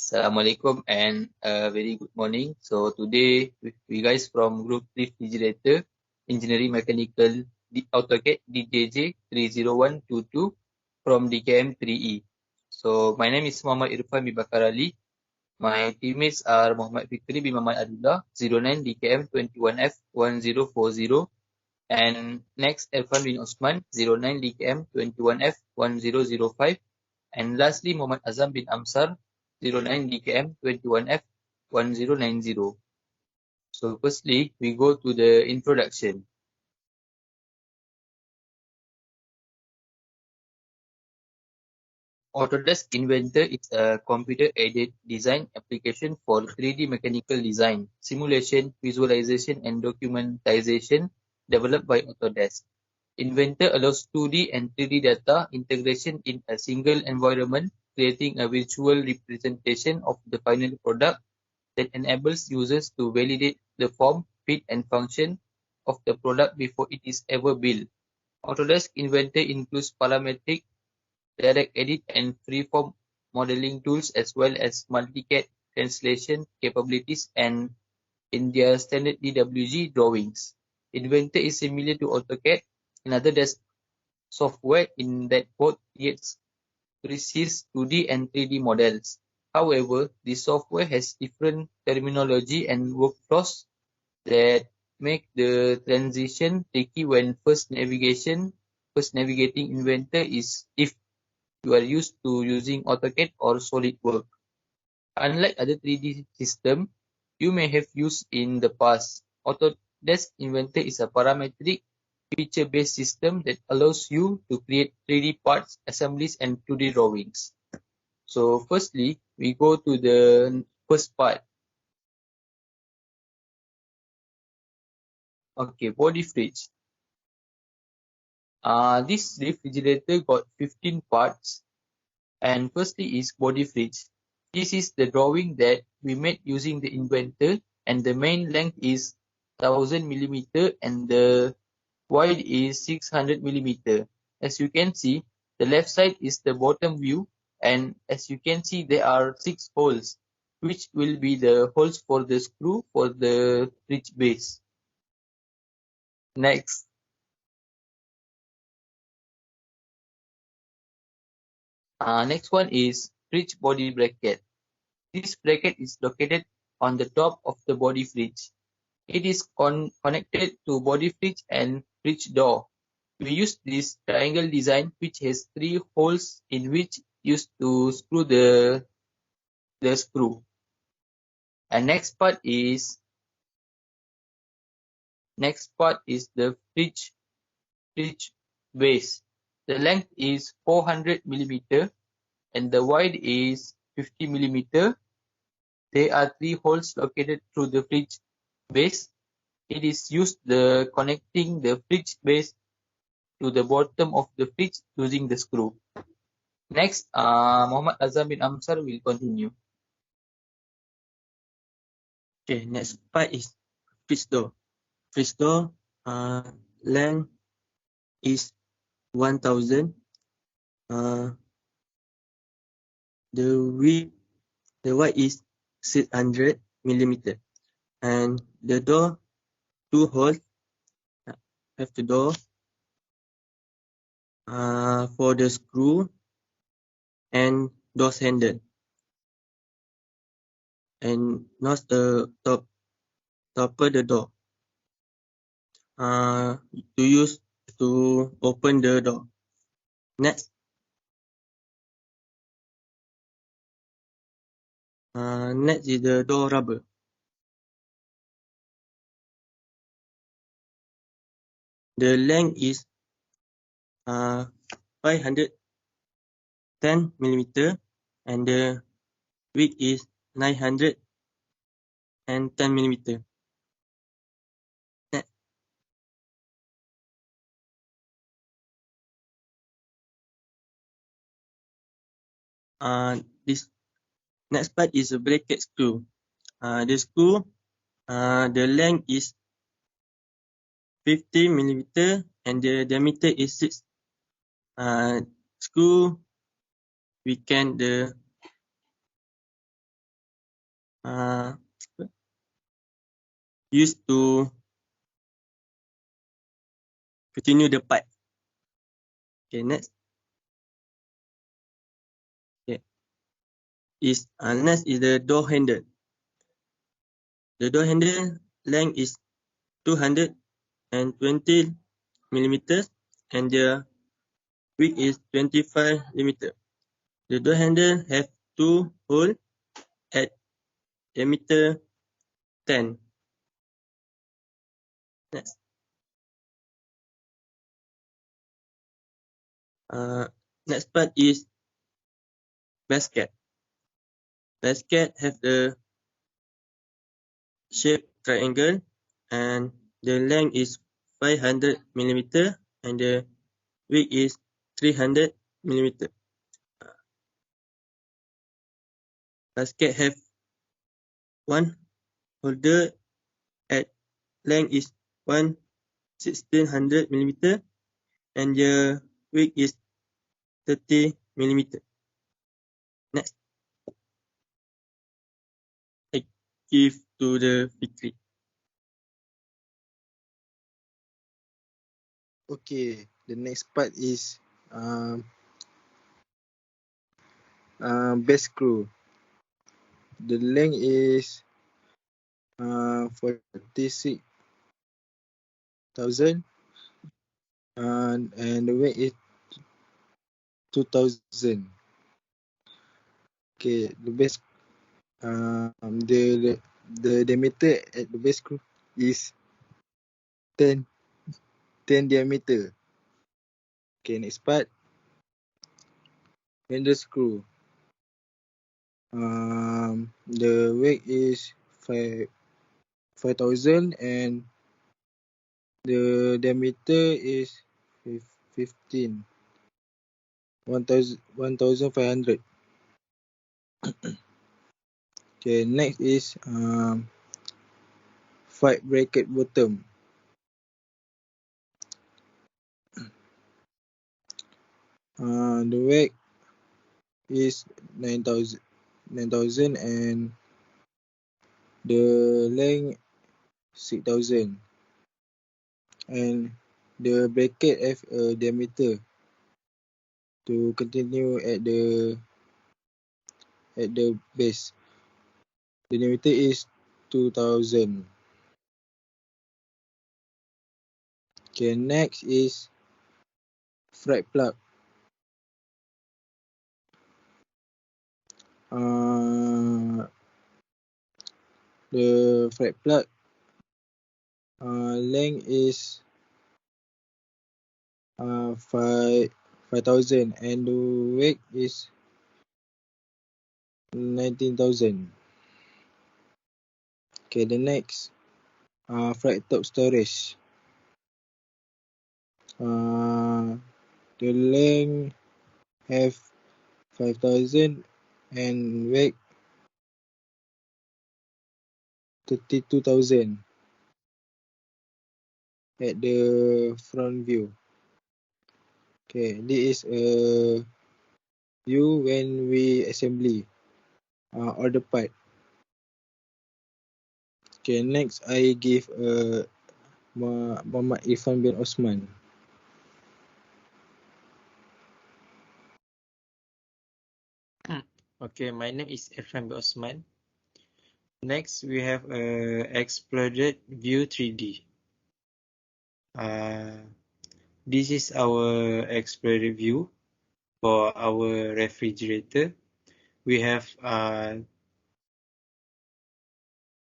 Assalamualaikum and very good morning. So today we guys from Group 3 Refrigerator Engineering Mechanical Autocad DJJ30122 from DKM3E. So my name is Muhammad Irfan bin Bakar Ali. My teammates are Muhammad Fikri bin Muhammad Abdullah 09 DKM 21F 1040 and next Irfan bin Osman 09 DKM 21F 1005 and lastly Muhammad Azam bin Amsar 09 DKM 21F 1090. So firstly, we go to the introduction. Autodesk Inventor is a computer-aided design application for 3D mechanical design, simulation, visualization, and documentation developed by Autodesk. Inventor allows 2D and 3D data integration in a single environment, creating a visual representation of the final product that enables users to validate the form, fit, and function of the product before it is ever built. Autodesk Inventor includes parametric, direct edit, and freeform modeling tools as well as multicad translation capabilities and in their standard DWG drawings. Inventor is similar to AutoCAD, another desk software in that both creates precise 2D and 3D models. However, this software has different terminology and workflows that make the transition tricky when first navigating Inventor is if you are used to using AutoCAD or SolidWorks. Unlike other 3D systems you may have used in the past, Autodesk Inventor is a parametric feature-based system that allows you to create 3D parts, assemblies, and 2D drawings. So firstly, we go to the first part. Okay, body fridge. This refrigerator got 15 parts, and firstly is body fridge. This is the drawing that we made using the Inventor, and the main length is 1000 millimeter and the wide is 600 millimeter. As you can see, the left side is the bottom view, and as you can see, there are 6 holes, which will be the holes for the screw for the fridge base. Next. Next one is fridge body bracket. This bracket is located on the top of the body fridge. It is connected to body fridge and fridge door. We use this triangle design which has 3 holes in which used to screw the screw. And next part is the fridge base. The length is 400 millimeter and the wide is 50 millimeter. There are 3 holes located through the fridge base. It is used the connecting the fridge base to the bottom of the fridge using the screw. Next, Muhammad Azam bin Amsar will continue. Okay, next part is fridge door. Fridge door length is 1000. The width is 600 millimeter, and the door 2 holes have the door for the screw and door handle, and not the topper the door to use to open the door. Next, next is the door rubber. The length is 510 millimeter and the width is 910 millimeter. Next. This next part is a bracket screw. The screw, the length is 50 millimeter and the diameter is 6. Screw, we can used to continue the part. Okay, next. Okay, next is the door handle. The door handle length is 220 millimeters and the width is 25 millimeters. The door handle have two holes at diameter 10. Next. Next part is basket. Basket have the shape triangle and the length is 500 millimeter and the width is 300 millimeter. Basket have one holder at length is 1600 millimeter and the width is 30 millimeter. Next, I give to the Fikri. Okay, the next part is base screw. The length is 46,000 and the weight is 2,000. Okay, the base the diameter at the base screw is 10 diameter. Okay, next part, handle screw. The weight is 5,000 and the diameter is 15 1,500. Okay, next is 5 bracket bottom. The weight is 9,000 and the length 6,000 and the bracket have a diameter to continue at the base. The diameter is 2,000. Okay, next is frag plug. The frag plug length is 5,000 and the weight is 19,000. Okay, the next frag top storage. The length have 5,000 and weight 32,000 at the front view. Okay, this is a view when we assembly all the part. Okay, next I give Muhammad Irfan bin Osman. Okay, my name is Irfan bin Osman. Next, we have exploded view 3D. This is our exploded view for our refrigerator. We have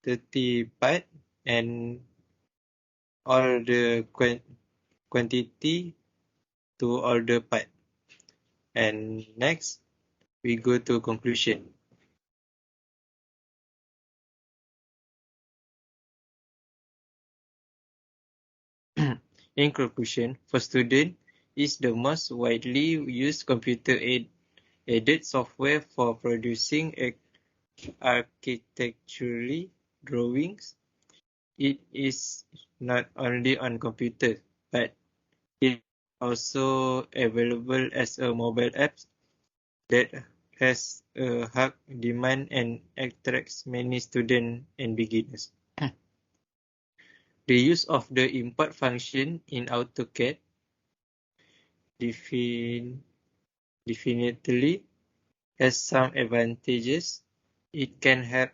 30 part and all the quantity to all the part. And next, we go to conclusion. In conclusion, for student, is the most widely used computer-aided software for producing architecturally drawings. It is not only on computers, but it is also available as a mobile app that has a high demand and attracts many students and beginners. The use of the import function in Autocad definitely has some advantages. It can help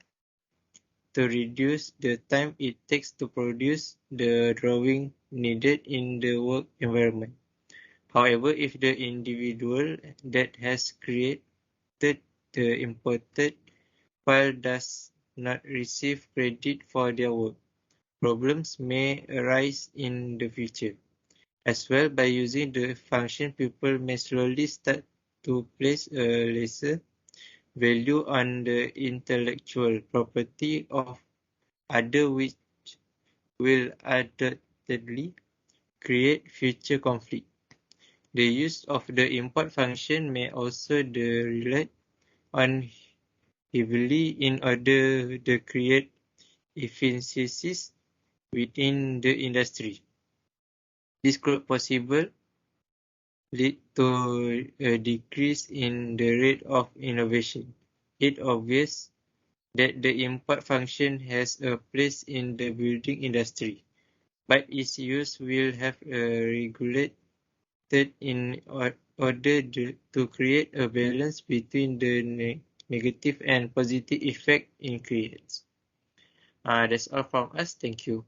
to reduce the time it takes to produce the drawing needed in the work environment. However, if the individual that has created the imported file does not receive credit for their work, problems may arise in the future. As well, by using the function, people may slowly start to place a lesser value on the intellectual property of others, which will undoubtedly create future conflict. The use of the import function may also rely on heavily in order to create efficiencies within the industry. This could possibly lead to a decrease in the rate of innovation. It's obvious that the import function has a place in the building industry, but its use will have regulated in order to create a balance between the negative and positive effect it creates. That's all from us. Thank you.